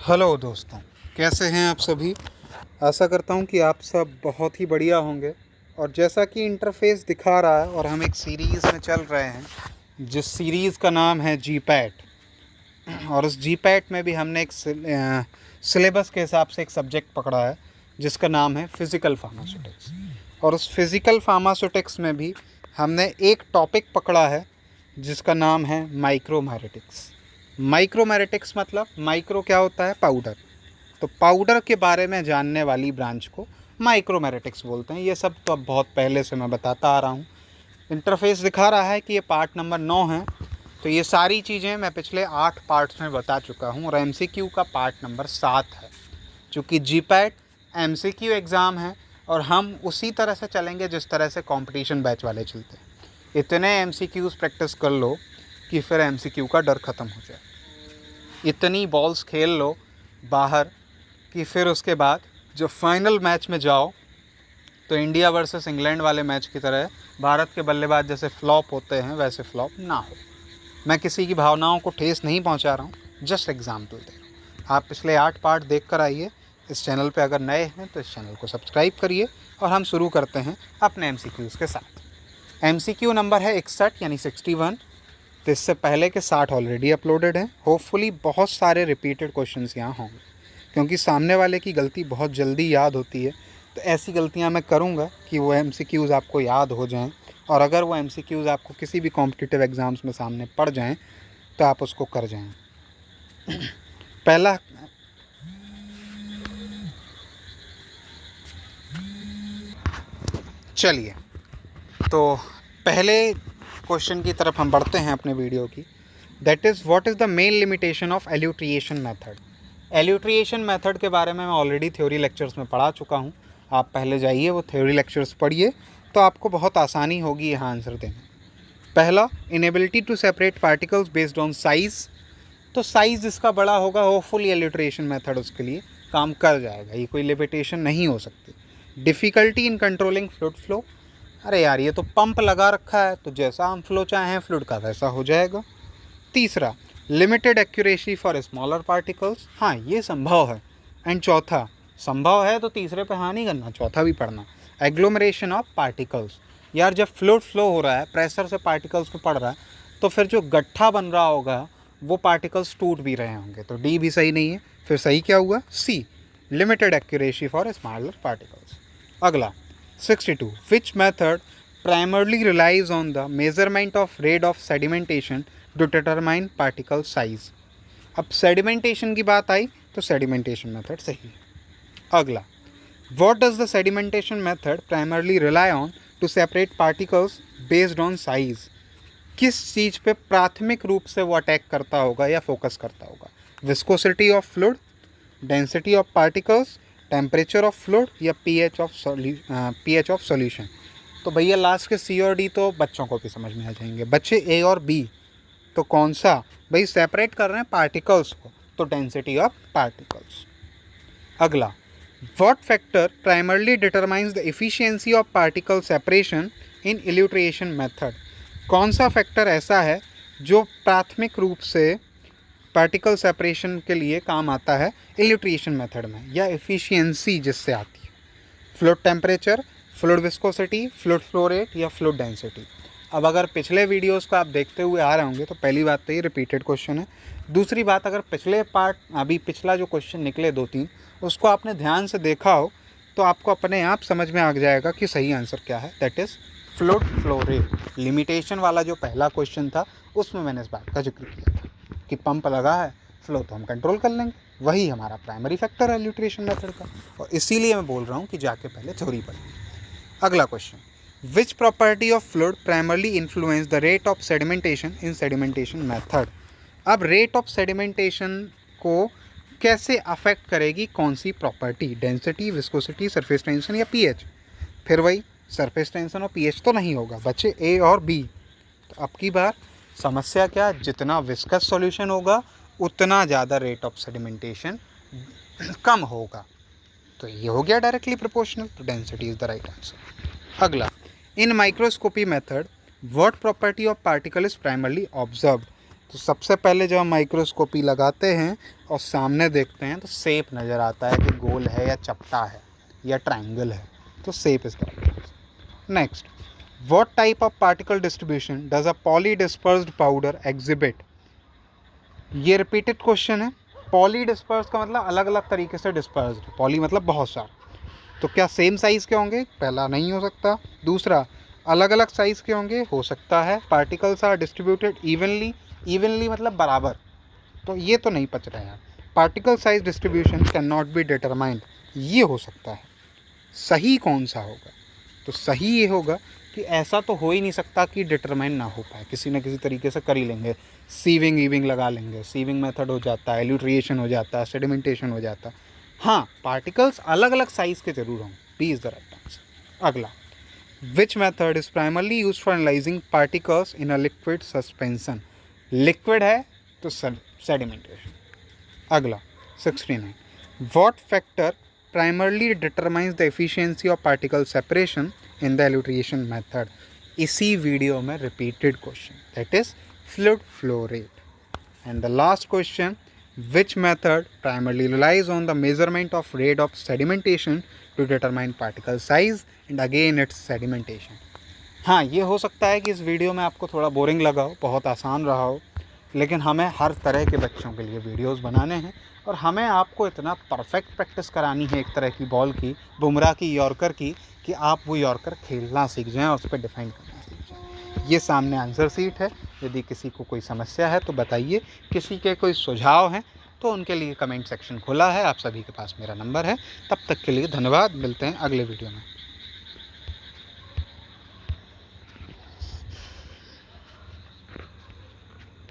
Hello दोस्तों, कैसे हैं आप सभी। आशा करता हूं कि आप सब बहुत ही बढ़िया होंगे। और जैसा कि इंटरफेस दिखा रहा है और हम एक सीरीज़ में चल रहे हैं जिस सीरीज़ का नाम है जीपैट। और उस जीपैट में भी हमने एक सिलेबस के हिसाब से एक सब्जेक्ट पकड़ा है जिसका नाम है फ़िज़िकल फार्मास्यूटिक्स। और उस फ़िज़िकल फार्मास्यूटिक्स में भी हमने एक टॉपिक पकड़ा है जिसका नाम है माइक्रोमैरेटिक्स। माइक्रोमैरेटिक्स मतलब माइक्रो क्या होता है, पाउडर। तो पाउडर के बारे में जानने वाली ब्रांच को माइक्रोमैरेटिक्स बोलते हैं। ये सब तो अब बहुत पहले से मैं बताता आ रहा हूँ। इंटरफेस दिखा रहा है कि ये पार्ट नंबर 9 है। तो ये सारी चीज़ें मैं पिछले 8 पार्ट्स में बता चुका हूँ और एमसीक्यू का पार्ट नंबर 7 है। चूँकि जीपैट एमसीक्यू एग्ज़ाम है और हम उसी तरह से चलेंगे जिस तरह से कंपटीशन बैच वाले चलते हैं। इतने एमसीक्यूज़ प्रैक्टिस कर लो कि फिर एमसीक्यू का डर ख़त्म हो जाए। इतनी बॉल्स खेल लो बाहर कि फिर उसके बाद जब फाइनल मैच में जाओ तो इंडिया वर्सेस इंग्लैंड वाले मैच की तरह भारत के बल्लेबाज जैसे फ्लॉप होते हैं वैसे फ्लॉप ना हो। मैं किसी की भावनाओं को ठेस नहीं पहुंचा रहा हूँ, जस्ट एग्जाम्पल दे रहा हूँ। आप पिछले 8 पार्ट देख कर आइए। इस चैनल पे अगर नए हैं तो इस चैनल को सब्सक्राइब करिए और हम शुरू करते हैं अपने एमसीक्यूज़ के साथ। एमसीक्यू नंबर है 61 यानी 61। तो इससे पहले के 60 ऑलरेडी अपलोडेड हैं। होपफुली बहुत सारे रिपीटेड क्वेश्चंस यहाँ होंगे क्योंकि सामने वाले की गलती बहुत जल्दी याद होती है। तो ऐसी गलतियाँ मैं करूँगा कि वो एमसीक्यूज़ आपको याद हो जाएं। और अगर वो एमसीक्यूज़ आपको किसी भी कॉम्पिटिटिव एग्ज़ाम्स में सामने पड़ जाएं तो आप उसको कर जाएं। पहला चलिए तो पहले क्वेश्चन की तरफ हम बढ़ते हैं अपने वीडियो की। That is what is the main limitation of elutriation method. Elutriation method के बारे में मैं ऑलरेडी थ्योरी लेक्चर्स में पढ़ा चुका हूँ। आप पहले जाइए वो थ्योरी लेक्चर्स पढ़िए तो आपको बहुत आसानी होगी यहाँ आंसर देने। पहला, inability to separate particles based on size. तो साइज़ जिसका बड़ा होगा होपफुली एल्यूट्रिएशन मेथड उसके लिए काम कर जाएगा, ये कोई लिमिटेशन नहीं हो सकती। Difficulty in controlling fluid flow. अरे यार ये तो पंप लगा रखा है तो जैसा हम फ्लो चाहें फ्लूइड का वैसा हो जाएगा। तीसरा, limited accuracy for smaller particles. हाँ ये संभव है। एंड चौथा, संभव है तो तीसरे पे हाँ नहीं करना, चौथा भी पढ़ना। Agglomeration of particles. यार जब फ्लूइड फ्लो हो रहा है, प्रेशर से पार्टिकल्स पे पड़ रहा है तो फिर जो गट्ठा बन रहा होगा वो पार्टिकल्स टूट भी रहे होंगे। तो डी भी सही नहीं है। फिर सही क्या हुआ, C, limited accuracy for smaller particles. अगला 62, which method primarily relies on the measurement of rate of sedimentation to determine particle size। अब सेडिमेंटेशन की बात आई तो सेडिमेंटेशन मेथड सही है। अगला, what does the sedimentation method primarily rely on to separate particles based on size। किस चीज़ पे प्राथमिक रूप से वो अटैक करता होगा या फोकस करता होगा। Viscosity of fluid, density of particles, temperature of fluid या पीएच ऑफ सॉल्यूशन। तो भैया लास्ट के सी और डी तो बच्चों को भी समझ में आ जाएंगे। बच्चे ए और बी तो कौन सा, भाई सेपरेट कर रहे हैं पार्टिकल्स को तो डेंसिटी ऑफ पार्टिकल्स। अगला, what factor primarily determines the efficiency of particle separation in elutriation method. कौन सा फैक्टर ऐसा है जो प्राथमिक रूप से पार्टिकल सेपरेशन के लिए काम आता है इल्यूट्रिएशन मेथड में, या एफिशिएंसी जिससे आती है। Fluid temperature, fluid viscosity, fluid flow rate या फ्लूइड डेंसिटी। अब अगर पिछले वीडियोस को आप देखते हुए आ रहे होंगे तो पहली बात तो ये रिपीटेड क्वेश्चन है। दूसरी बात, अगर पिछले पार्ट अभी पिछला जो क्वेश्चन निकले 2-3 उसको आपने ध्यान से देखा हो तो आपको अपने आप समझ में आ जाएगा कि सही आंसर क्या है। That is fluid flow rate. Limitation वाला जो पहला क्वेश्चन था उसमें मैंने इस बात का जिक्र किया था कि पंप लगा है, फ्लो तो हम कंट्रोल कर लेंगे, वही हमारा प्राइमरी फैक्टर है एल्यूट्रिएशन मेथड का। और इसीलिए मैं बोल रहा हूँ कि जाके पहले थ्योरी पढ़िए। अगला question, which property of fluid primarily influence the rate of sedimentation in sedimentation method. अब रेट ऑफ सेडिमेंटेशन को कैसे अफेक्ट करेगी कौन सी property, density, viscosity, surface tension या पीएच। फिर वही सरफेस टेंशन और पीएच तो नहीं होगा बच्चे, ए और बी। तो अब की बार समस्या क्या, जितना विस्कस सॉल्यूशन होगा उतना ज़्यादा रेट ऑफ सेडिमेंटेशन कम होगा। तो ये हो गया डायरेक्टली प्रोपोर्शनल, तो density is the right answer. अगला, in microscopy method what property of particle is primarily observed. तो सबसे पहले जब हम माइक्रोस्कोपी लगाते हैं और सामने देखते हैं तो शेप नज़र आता है कि गोल है या चपटा है या ट्रायंगल है, तो shape is correct. Next, what type of particle distribution does a poly dispersed powder exhibit. ये रिपीटेड क्वेश्चन है। पॉली डिस्पर्स का मतलब अलग अलग तरीके से डिस्पर्स्ड, पॉली मतलब बहुत सारा। तो क्या सेम साइज़ के होंगे? पहला नहीं हो सकता। दूसरा, अलग अलग साइज़ के होंगे? हो सकता है। Particles are distributed evenly, evenly मतलब बराबर, तो ये तो नहीं पच रहे हैं। Particle size distribution can not be determined, ये हो सकता है। सही कौन सा होगा? तो सही ये होगा कि ऐसा तो हो ही नहीं सकता कि डिटरमाइन ना हो पाए, किसी न किसी तरीके से कर ही लेंगे। सीविंग ईविंग लगा लेंगे, सीविंग मेथड हो जाता है, एल्यूट्रिएशन हो जाता है, सेडिमेंटेशन हो जाता है। हाँ, पार्टिकल्स अलग अलग साइज़ के जरूर होंगे। B is the right answer. अगला, which method is primarily use for analysing particles in a liquid suspension. Liquid है तो सेडिमेंटेशन। अगला 69, what factor primarily determines the efficiency of particle separation in the elutriation method. इसी video में repeated question, that is fluid flow rate. And the last question, which method primarily relies on the measurement of rate of sedimentation to determine particle size and again its sedimentation। हाँ, ये हो सकता है कि इस video में आपको थोड़ा बोरिंग लगा हो, बहुत आसान रहा हो, लेकिन हमें हर तरह के बच्चों के लिए वीडियोस बनाने हैं और हमें आपको इतना परफेक्ट प्रैक्टिस करानी है एक तरह की बॉल की, बुमराह की, यॉर्कर की, कि आप वो यॉर्कर खेलना सीख जाएं और उस पर डिफाइन करना सीख जाएं। ये सामने आंसर शीट है, यदि किसी को कोई समस्या है तो बताइए, किसी के कोई सुझाव हैं तो उनके लिए कमेंट सेक्शन खुला है, आप सभी के पास मेरा नंबर है। तब तक के लिए धन्यवाद, मिलते हैं अगले वीडियो में।